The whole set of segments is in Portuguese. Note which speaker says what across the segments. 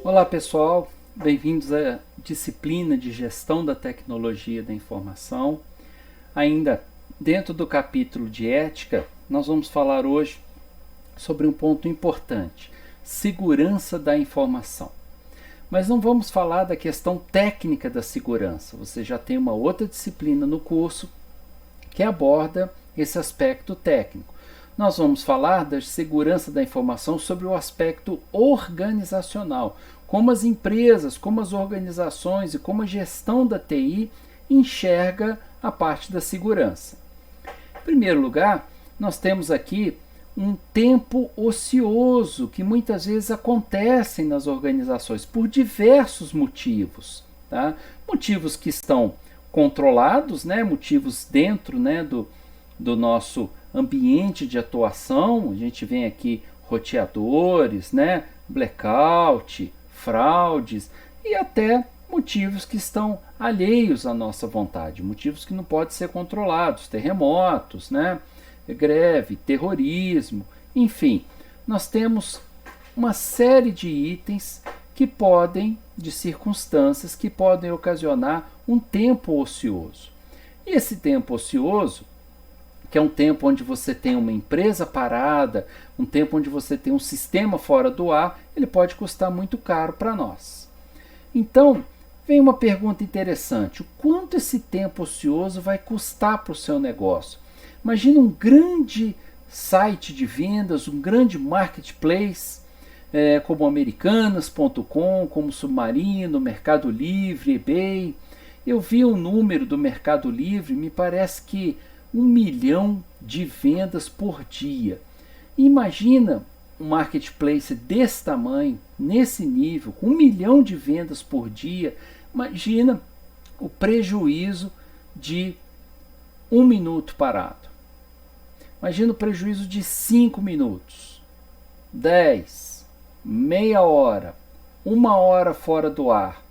Speaker 1: Olá pessoal, bem-vindos à disciplina de Gestão da Tecnologia da Informação. Ainda dentro do capítulo de Ética, nós vamos falar hoje sobre um ponto importante: segurança da informação. Mas não vamos falar da questão técnica da segurança. Você já tem uma outra disciplina no curso que aborda esse aspecto técnico. Nós vamos falar da segurança da informação sobre o aspecto organizacional, como as empresas, como as organizações e como a gestão da TI enxerga a parte da segurança. Em primeiro lugar, nós temos aqui um tempo ocioso que muitas vezes acontece nas organizações por diversos motivos. Tá? Motivos que estão controlados, né? Motivos dentro, né, do nosso ambiente de atuação. A gente vem aqui roteadores, né, blackout, fraudes e até motivos que estão alheios à nossa vontade, motivos que não podem ser controlados, terremotos, né, greve, terrorismo, enfim. Nós temos uma série de itens que podem, de circunstâncias que podem ocasionar um tempo ocioso. E esse tempo ocioso, que é um tempo onde você tem uma empresa parada, um tempo onde você tem um sistema fora do ar, ele pode custar muito caro para nós. Então, vem uma pergunta interessante: o quanto esse tempo ocioso vai custar para o seu negócio? Imagina um grande site de vendas, um grande marketplace, como Americanas.com, como Submarino, Mercado Livre, eBay. Eu vi um número do Mercado Livre, me parece que 1 milhão de vendas por dia. Imagina um marketplace desse tamanho, nesse nível, com 1 milhão de vendas por dia. Imagina o prejuízo de 1 minuto parado. Imagina o prejuízo de 5 minutos, 10, meia hora, 1 hora fora do ar.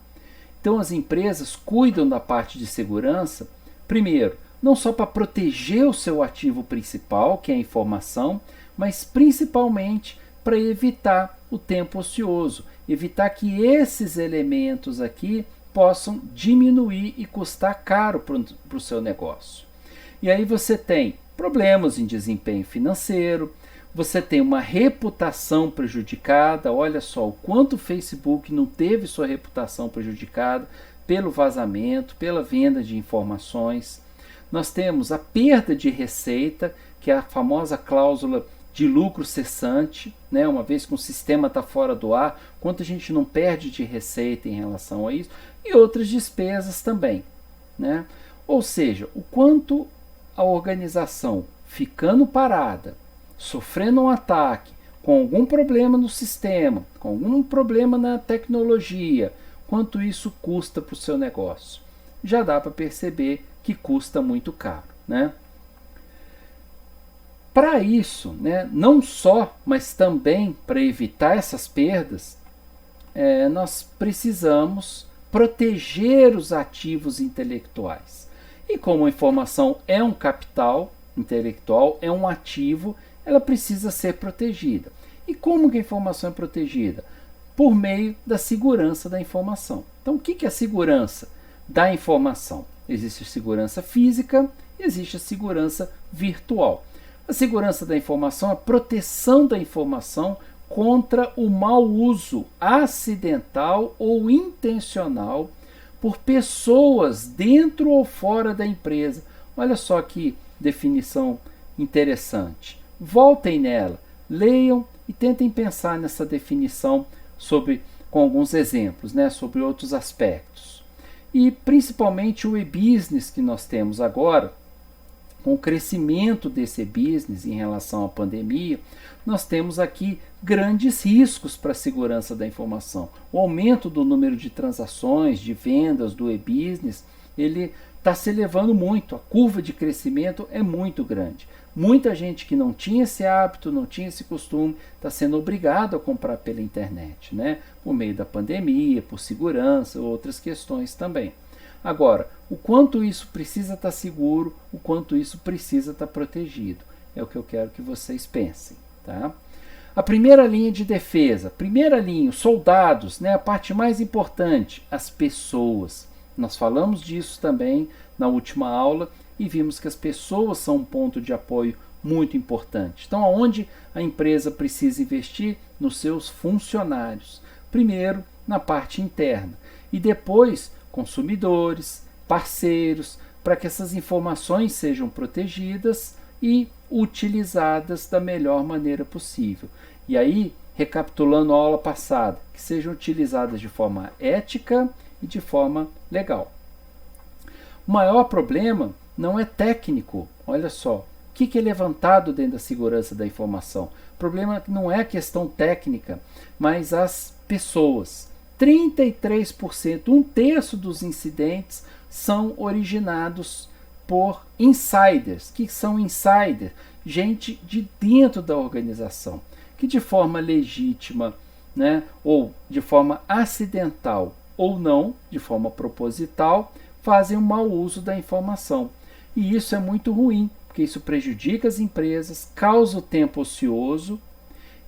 Speaker 1: Então as empresas cuidam da parte de segurança, primeiro, não só para proteger o seu ativo principal, que é a informação, mas principalmente para evitar o tempo ocioso, evitar que esses elementos aqui possam diminuir e custar caro para o seu negócio. E aí você tem problemas em desempenho financeiro, você tem uma reputação prejudicada. Olha só o quanto o Facebook não teve sua reputação prejudicada pelo vazamento, pela venda de informações. Nós temos a perda de receita, que é a famosa cláusula de lucro cessante, né? Uma vez que o sistema está fora do ar, quanto a gente não perde de receita em relação a isso, e outras despesas também, né? Ou seja, o quanto a organização ficando parada, sofrendo um ataque, com algum problema no sistema, com algum problema na tecnologia, quanto isso custa para o seu negócio. Já dá para perceber que custa muito caro, né? Para isso, né, não só, mas também para evitar essas perdas, nós precisamos proteger os ativos intelectuais. E como a informação é um capital intelectual, é um ativo, ela precisa ser protegida. E como que a informação é protegida? Por meio da segurança da informação. Então, o que é a segurança da informação? Existe a segurança física e existe a segurança virtual. A segurança da informação é a proteção da informação contra o mau uso acidental ou intencional por pessoas dentro ou fora da empresa. Olha só que definição interessante. Voltem nela, leiam e tentem pensar nessa definição com alguns exemplos, né, sobre outros aspectos. E principalmente o e-business que nós temos agora, com o crescimento desse e-business em relação à pandemia, nós temos aqui grandes riscos para a segurança da informação. O aumento do número de transações, de vendas do e-business, ele está se elevando muito, a curva de crescimento é muito grande. Muita gente que não tinha esse hábito, não tinha esse costume, está sendo obrigado a comprar pela internet, né? Por meio da pandemia, por segurança, outras questões também. Agora, o quanto isso precisa estar seguro, o quanto isso precisa estar protegido, é o que eu quero que vocês pensem, tá? A primeira linha de defesa, primeira linha, os soldados, né? A parte mais importante, as pessoas. Nós falamos disso também na última aula e vimos que as pessoas são um ponto de apoio muito importante. Então, aonde a empresa precisa investir? Nos seus funcionários. Primeiro, na parte interna e depois, consumidores, parceiros, para que essas informações sejam protegidas e utilizadas da melhor maneira possível. E aí, recapitulando a aula passada, que sejam utilizadas de forma ética e de forma legal. O maior problema não é técnico, olha só. O que é levantado dentro da segurança da informação? O problema não é a questão técnica, mas as pessoas. 33%, um terço dos incidentes são originados por insiders. O que são insiders? Gente de dentro da organização, que de forma legítima, né, ou de forma acidental, ou não, de forma proposital, fazem um mau uso da informação. E isso é muito ruim, porque isso prejudica as empresas, causa o tempo ocioso,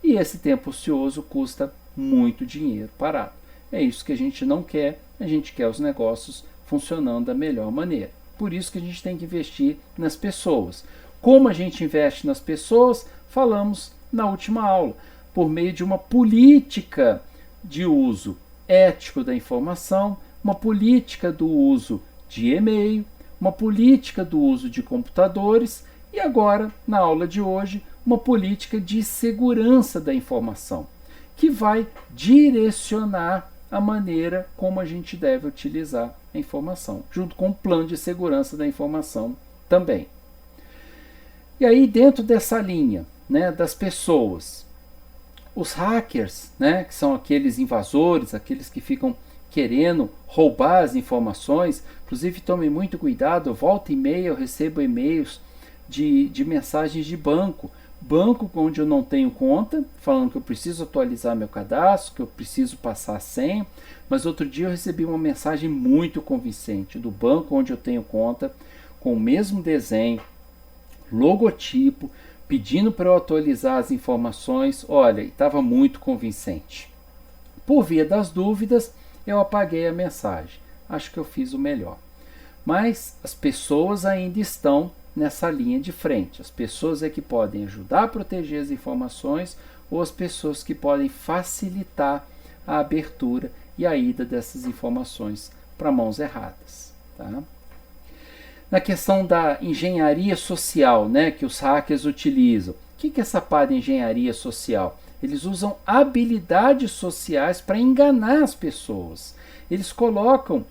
Speaker 1: e esse tempo ocioso custa muito dinheiro parado. É isso que a gente não quer, a gente quer os negócios funcionando da melhor maneira. Por isso que a gente tem que investir nas pessoas. Como a gente investe nas pessoas, falamos na última aula, por meio de uma política de uso ético da informação, uma política do uso de e-mail, uma política do uso de computadores e agora, na aula de hoje, uma política de segurança da informação, que vai direcionar a maneira como a gente deve utilizar a informação, junto com o plano de segurança da informação também. E aí, dentro dessa linha, né, das pessoas, os hackers, né, que são aqueles invasores, aqueles que ficam querendo roubar as informações, inclusive tomem muito cuidado, volta e meia eu recebo e-mails de mensagens de banco onde eu não tenho conta, falando que eu preciso atualizar meu cadastro, que eu preciso passar a senha, mas outro dia eu recebi uma mensagem muito convincente do banco onde eu tenho conta, com o mesmo desenho, logotipo, pedindo para eu atualizar as informações. Olha, estava muito convincente. Por via das dúvidas, eu apaguei a mensagem. Acho que eu fiz o melhor. Mas as pessoas ainda estão nessa linha de frente. As pessoas é que podem ajudar a proteger as informações ou as pessoas que podem facilitar a abertura e a ida dessas informações para mãos erradas. Tá? Na questão da engenharia social, né, que os hackers utilizam. O que é essa parte de engenharia social? Eles usam habilidades sociais para enganar as pessoas. Eles colocam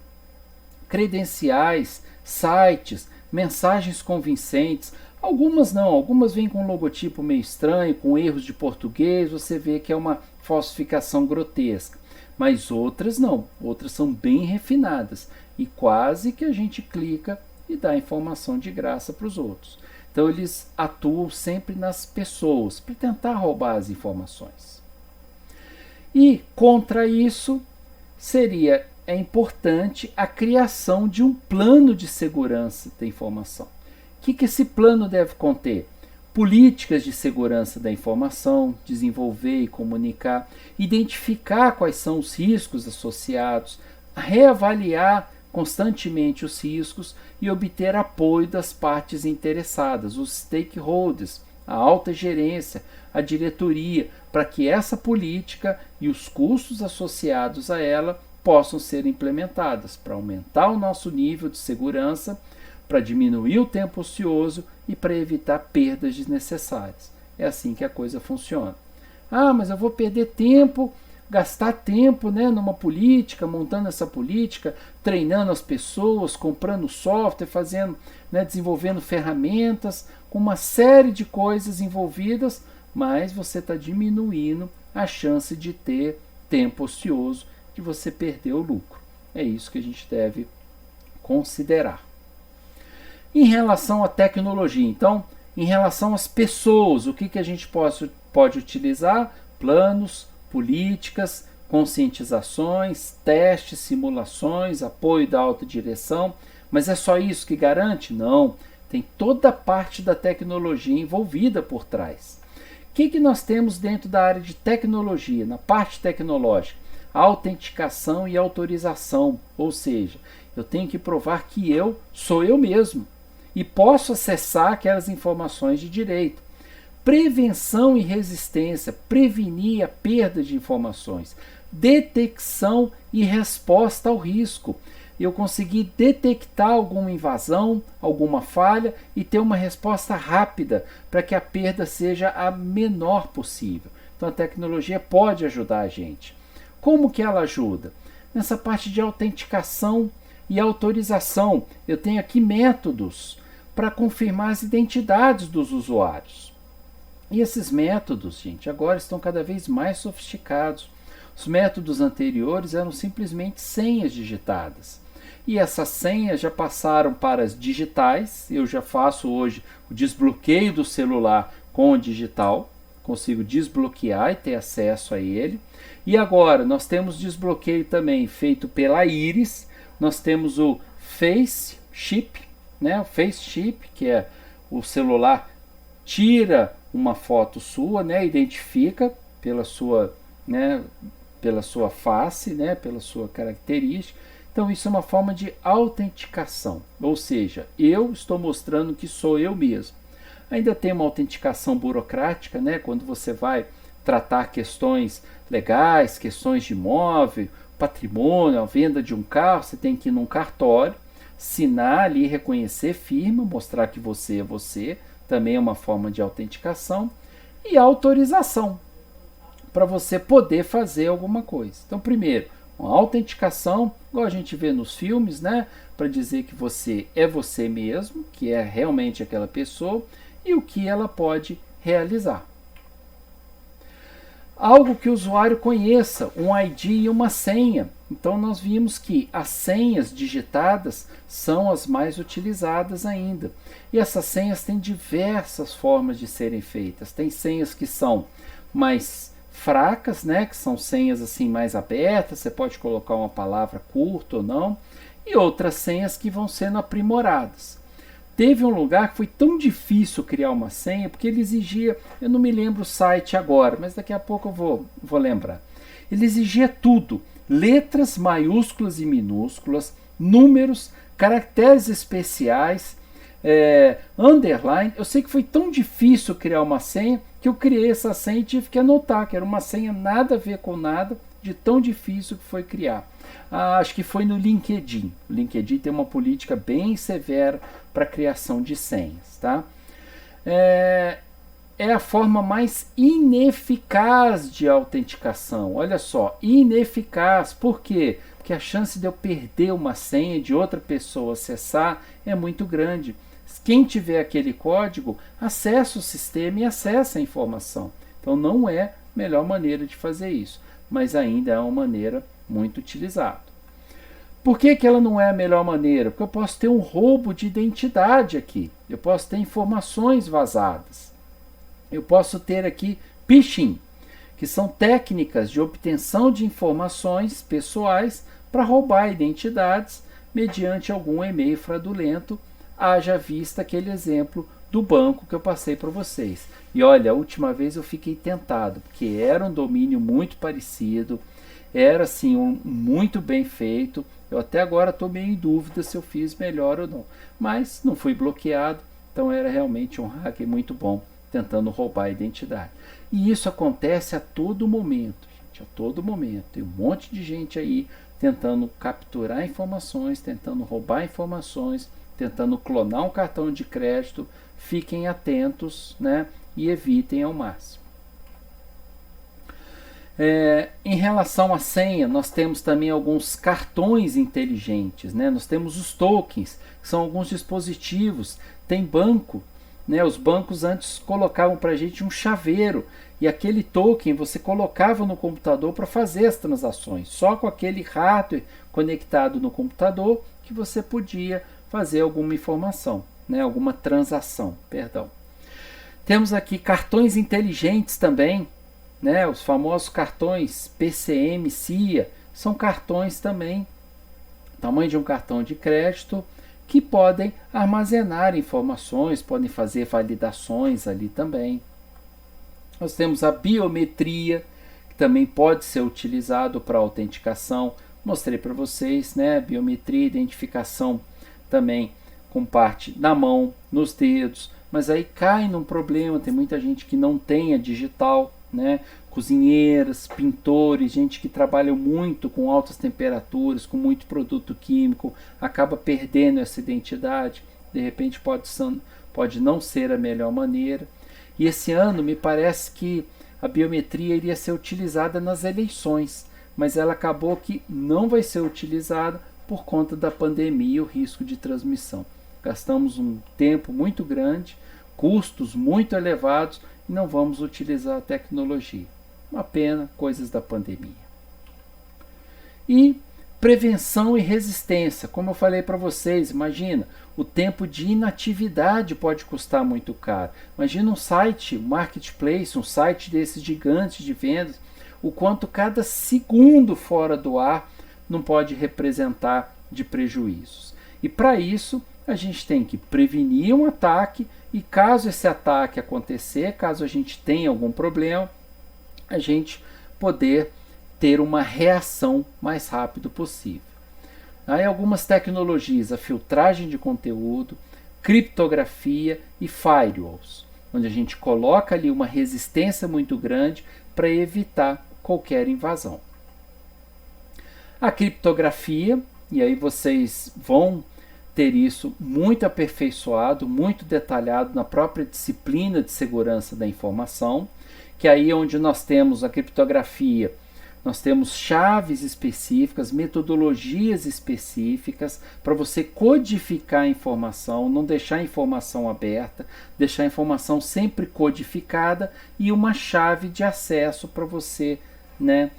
Speaker 1: credenciais, sites, mensagens convincentes. Algumas não, algumas vêm com um logotipo meio estranho, com erros de português, você vê que é uma falsificação grotesca. Mas outras não, outras são bem refinadas e quase que a gente clica e dá informação de graça para os outros. Então eles atuam sempre nas pessoas para tentar roubar as informações. E contra isso é importante a criação de um plano de segurança da informação. O que esse plano deve conter? Políticas de segurança da informação, desenvolver e comunicar, identificar quais são os riscos associados, reavaliar constantemente os riscos e obter apoio das partes interessadas, os stakeholders, a alta gerência, a diretoria, para que essa política e os custos associados a ela possam ser implementadas para aumentar o nosso nível de segurança, para diminuir o tempo ocioso e para evitar perdas desnecessárias. É assim que a coisa funciona. Ah, mas eu vou perder tempo, gastar tempo, né, numa política, montando essa política, treinando as pessoas, comprando software, fazendo, né, desenvolvendo ferramentas, com uma série de coisas envolvidas, mas você está diminuindo a chance de ter tempo ocioso, de você perder o lucro. É isso que a gente deve considerar. Em relação à tecnologia, então, em relação às pessoas, o que a gente pode utilizar? Planos, políticas, conscientizações, testes, simulações, apoio da alta direção. Mas é só isso que garante? Não. Tem toda a parte da tecnologia envolvida por trás. que nós temos dentro da área de tecnologia, na parte tecnológica? Autenticação e autorização, ou seja, eu tenho que provar que eu sou eu mesmo e posso acessar aquelas informações de direito. Prevenção e resistência, prevenir a perda de informações. Detecção e resposta ao risco. Eu consegui detectar alguma invasão, alguma falha e ter uma resposta rápida para que a perda seja a menor possível. Então a tecnologia pode ajudar a gente. Como que ela ajuda? Nessa parte de autenticação e autorização. Eu tenho aqui métodos para confirmar as identidades dos usuários. E esses métodos, gente, agora estão cada vez mais sofisticados. Os métodos anteriores eram simplesmente senhas digitadas. E essas senhas já passaram para as digitais. Eu já faço hoje o desbloqueio do celular com o digital. Consigo desbloquear e ter acesso a ele. E agora nós temos desbloqueio também feito pela íris. Nós temos o Face Chip, né? O Face Chip, que é o celular tira uma foto sua, né? Identifica pela sua, né? Pela sua face, né? Pela sua característica. Então isso é uma forma de autenticação, ou seja, eu estou mostrando que sou eu mesmo. Ainda tem uma autenticação burocrática, né? Quando você vai tratar questões legais, questões de imóvel, patrimônio, a venda de um carro, você tem que ir num cartório, assinar ali, reconhecer firma, mostrar que você é você, também é uma forma de autenticação, e autorização, para você poder fazer alguma coisa. Então, primeiro, uma autenticação, igual a gente vê nos filmes, né? Para dizer que você é você mesmo, que é realmente aquela pessoa, e o que ela pode realizar. Algo que o usuário conheça, um ID e uma senha. Então nós vimos que as senhas digitadas são as mais utilizadas ainda. E essas senhas têm diversas formas de serem feitas. Tem senhas que são mais fracas, né, que são senhas assim mais abertas, você pode colocar uma palavra curta ou não, e outras senhas que vão sendo aprimoradas. Teve um lugar que foi tão difícil criar uma senha, porque ele exigia, eu não me lembro o site agora, mas daqui a pouco eu vou lembrar. Ele exigia tudo, letras maiúsculas e minúsculas, números, caracteres especiais, underline. Eu sei que foi tão difícil criar uma senha, que eu criei essa senha e tive que anotar, que era uma senha nada a ver com nada, de tão difícil que foi criar. Acho que foi no LinkedIn. O LinkedIn tem uma política bem severa para a criação de senhas. Tá? É a forma mais ineficaz de autenticação. Olha só, ineficaz. Por quê? Porque a chance de eu perder uma senha de outra pessoa acessar é muito grande. Quem tiver aquele código, acessa o sistema e acessa a informação. Então não é a melhor maneira de fazer isso, mas ainda é uma maneira muito utilizada. Por que ela não é a melhor maneira? Porque eu posso ter um roubo de identidade aqui, eu posso ter informações vazadas, eu posso ter aqui phishing, que são técnicas de obtenção de informações pessoais para roubar identidades mediante algum e-mail fraudulento, haja vista aquele exemplo do banco que eu passei para vocês. E olha, a última vez eu fiquei tentado, porque era um domínio muito parecido, era assim, muito bem feito. Eu até agora estou meio em dúvida se eu fiz melhor ou não, mas não fui bloqueado, então era realmente um hacker muito bom tentando roubar a identidade. E isso acontece a todo momento, gente, a todo momento. Tem um monte de gente aí tentando capturar informações, tentando roubar informações, tentando clonar um cartão de crédito. Fiquem atentos, né, e evitem ao máximo. Em relação à senha, nós temos também alguns cartões inteligentes, né? Nós temos os tokens, que são alguns dispositivos. Tem banco, né? Os bancos antes colocavam para a gente um chaveiro, e aquele token você colocava no computador para fazer as transações. Só com aquele hardware conectado no computador que você podia fazer alguma informação, né? Alguma transação, perdão. Temos aqui cartões inteligentes também, né? Os famosos cartões PCM, CIA, são cartões também, tamanho de um cartão de crédito, que podem armazenar informações, podem fazer validações ali também. Nós temos a biometria, que também pode ser utilizado para autenticação. Mostrei para vocês, né? Biometria, identificação também com parte na mão, nos dedos, mas aí cai num problema, tem muita gente que não tem a digital, né? Cozinheiras, pintores, gente que trabalha muito com altas temperaturas, com muito produto químico, acaba perdendo essa identidade, de repente pode não ser a melhor maneira. E esse ano me parece que a biometria iria ser utilizada nas eleições, mas ela acabou que não vai ser utilizada por conta da pandemia e o risco de transmissão. Gastamos um tempo muito grande, custos muito elevados e não vamos utilizar a tecnologia. Uma pena, coisas da pandemia. E prevenção e resistência, como eu falei para vocês, imagina, o tempo de inatividade pode custar muito caro. Imagina um site, um marketplace, um site desses gigantes de vendas, o quanto cada segundo fora do ar não pode representar de prejuízos. E para isso, a gente tem que prevenir um ataque e caso esse ataque acontecer, caso a gente tenha algum problema, a gente poder ter uma reação mais rápido possível. Aí algumas tecnologias, a filtragem de conteúdo, criptografia e firewalls, onde a gente coloca ali uma resistência muito grande para evitar qualquer invasão. A criptografia, e aí vocês vão ter isso muito aperfeiçoado, muito detalhado na própria disciplina de segurança da informação, que aí é onde nós temos a criptografia, nós temos chaves específicas, metodologias específicas para você codificar a informação, não deixar a informação aberta, deixar a informação sempre codificada e uma chave de acesso para você, né,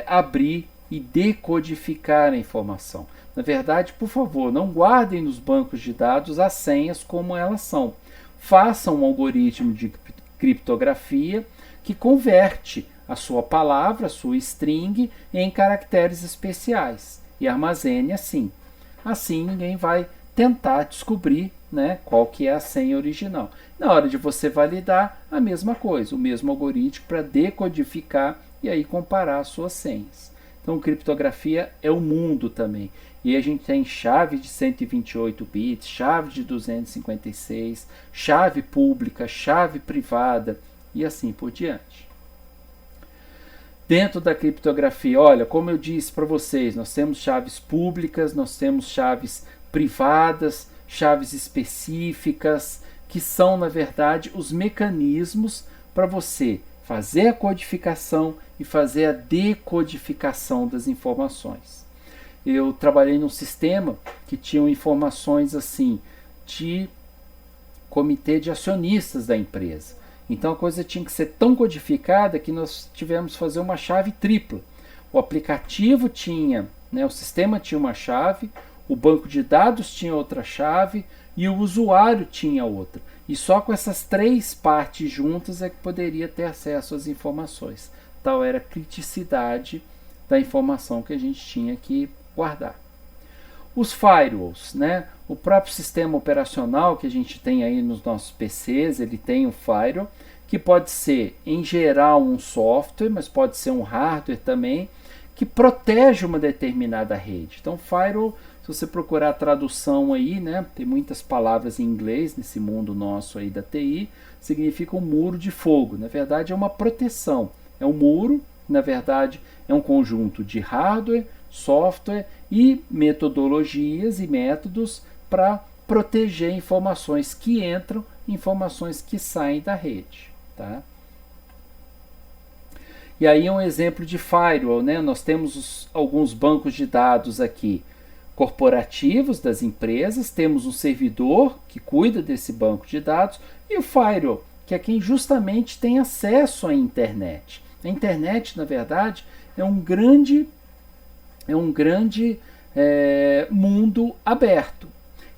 Speaker 1: abrir e decodificar a informação. Na verdade, por favor, não guardem nos bancos de dados as senhas como elas são. Façam um algoritmo de criptografia que converte a sua palavra, a sua string, em caracteres especiais e armazene assim. Assim ninguém vai tentar descobrir, né, qual que é a senha original. Na hora de você validar, a mesma coisa, o mesmo algoritmo para decodificar e aí comparar as suas senhas. Então, criptografia é o mundo também. E a gente tem chave de 128 bits, chave de 256, chave pública, chave privada e assim por diante. Dentro da criptografia, olha, como eu disse para vocês, nós temos chaves públicas, nós temos chaves privadas, chaves específicas, que são, na verdade, os mecanismos para você fazer a codificação e fazer a decodificação das informações. Eu trabalhei num sistema que tinha informações assim de comitê de acionistas da empresa. Então a coisa tinha que ser tão codificada que nós tivemos que fazer uma chave tripla. O aplicativo tinha, né, o sistema tinha uma chave, o banco de dados tinha outra chave e o usuário tinha outra. E só com essas três partes juntas é que poderia ter acesso às informações. Tal era a criticidade da informação que a gente tinha que guardar. Os firewalls, né? O próprio sistema operacional que a gente tem aí nos nossos PCs, ele tem um firewall, que pode ser, em geral, um software, mas pode ser um hardware também, que protege uma determinada rede. Então, firewall, se você procurar a tradução aí, né? Tem muitas palavras em inglês nesse mundo nosso aí da TI, significa um muro de fogo. Na verdade, é uma proteção. É um muro, na verdade, é um conjunto de hardware, software e metodologias e métodos para proteger informações que entram, informações que saem da rede. Tá? E aí um exemplo de firewall, né? Nós temos alguns bancos de dados aqui corporativos das empresas, temos um servidor que cuida desse banco de dados e o firewall, que é quem justamente tem acesso à internet. A internet, na verdade, é um grande mundo aberto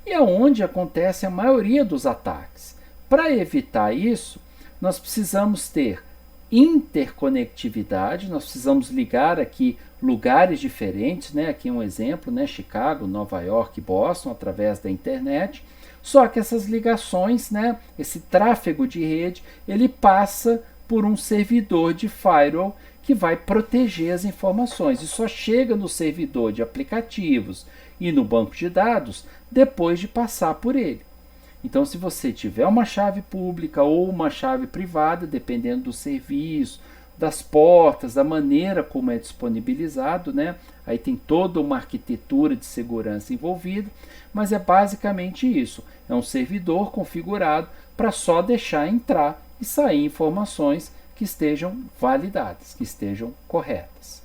Speaker 1: e é onde acontece a maioria dos ataques. Para evitar isso, nós precisamos ter interconectividade, nós precisamos ligar aqui lugares diferentes, né? Aqui um exemplo, né? Chicago, Nova York, Boston, através da internet. Só que essas ligações, né? Esse tráfego de rede, ele passa por um servidor de firewall que vai proteger as informações. E só chega no servidor de aplicativos e no banco de dados depois de passar por ele. Então, se você tiver uma chave pública ou uma chave privada, dependendo do serviço, das portas, da maneira como é disponibilizado, né? Aí tem toda uma arquitetura de segurança envolvida, mas é basicamente isso. É um servidor configurado para só deixar entrar e sair informações que estejam validadas, que estejam corretas.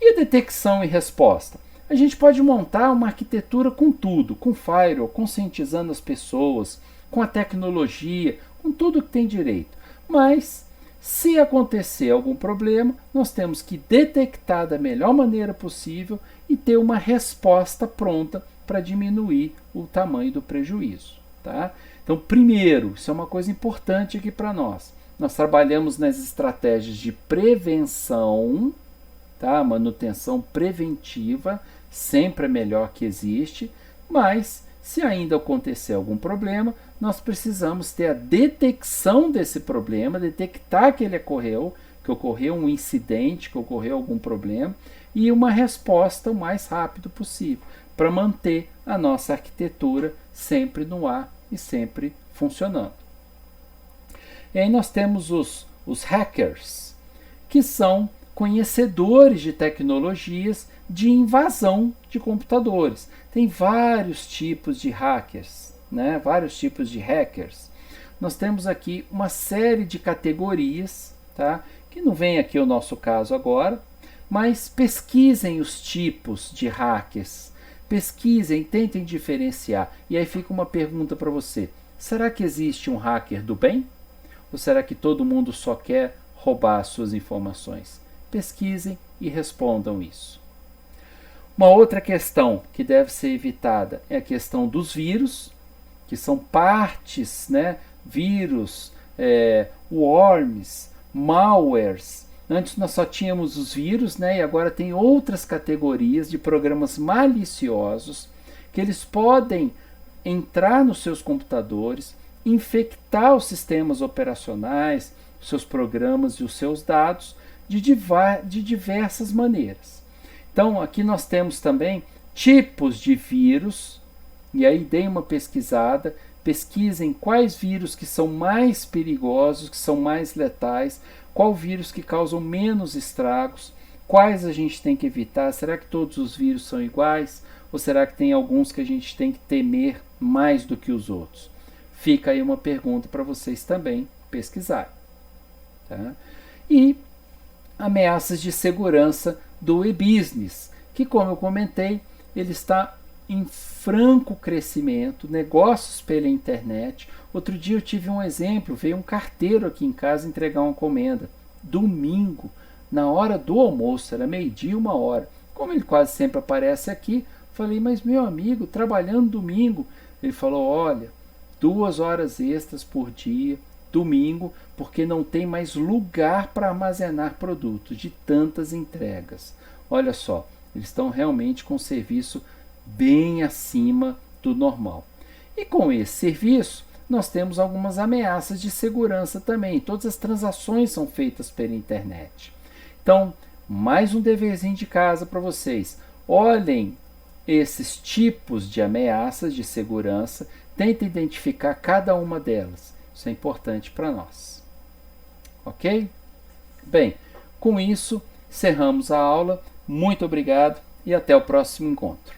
Speaker 1: E a detecção e resposta? A gente pode montar uma arquitetura com tudo, com firewall, conscientizando as pessoas, com a tecnologia, com tudo que tem direito. Mas, se acontecer algum problema, nós temos que detectar da melhor maneira possível e ter uma resposta pronta para diminuir o tamanho do prejuízo. Tá? Então, primeiro, isso é uma coisa importante aqui para nós. Nós trabalhamos nas estratégias de prevenção, tá? Manutenção preventiva, sempre é melhor que existe, mas se ainda acontecer algum problema, nós precisamos ter a detecção desse problema, detectar que ele ocorreu, que ocorreu um incidente, que ocorreu algum problema, e uma resposta o mais rápido possível, para manter a nossa arquitetura sempre no ar e sempre funcionando. E aí nós temos os hackers, que são conhecedores de tecnologias de invasão de computadores. Tem vários tipos de hackers, né? Vários tipos de hackers. Nós temos aqui uma série de categorias, tá? Que não vem aqui o nosso caso agora, mas pesquisem os tipos de hackers. Pesquisem, tentem diferenciar. E aí fica uma pergunta para você. Será que existe um hacker do bem? Ou será que todo mundo só quer roubar as suas informações? Pesquisem e respondam isso. Uma outra questão que deve ser evitada é a questão dos vírus, que são partes, né? Vírus, worms, malwares. Antes nós só tínhamos os vírus, né? E agora tem outras categorias de programas maliciosos que eles podem entrar nos seus computadores, infectar os sistemas operacionais, os seus programas e os seus dados de diversas maneiras. Então, aqui nós temos também tipos de vírus, e aí deem uma pesquisada, pesquisem quais vírus que são mais perigosos, que são mais letais, qual vírus que causam menos estragos, quais a gente tem que evitar, será que todos os vírus são iguais, ou será que tem alguns que a gente tem que temer mais do que os outros? Fica aí uma pergunta para vocês também pesquisarem. Tá? E ameaças de segurança do e-business, que, como eu comentei, ele está em franco crescimento, negócios pela internet. Outro dia eu tive um exemplo, veio um carteiro aqui em casa entregar uma encomenda, domingo, na hora do almoço, era 12h, 1h. Como ele quase sempre aparece aqui, falei, mas meu amigo, trabalhando domingo. Ele falou, olha, 2 horas extras por dia, domingo, porque não tem mais lugar para armazenar produtos de tantas entregas. Olha só, eles estão realmente com um serviço bem acima do normal. E com esse serviço, nós temos algumas ameaças de segurança também. Todas as transações são feitas pela internet. Então, mais um deverzinho de casa para vocês. Olhem esses tipos de ameaças de segurança, tentem identificar cada uma delas. Isso é importante para nós. Ok? Bem, com isso, encerramos a aula. Muito obrigado e até o próximo encontro.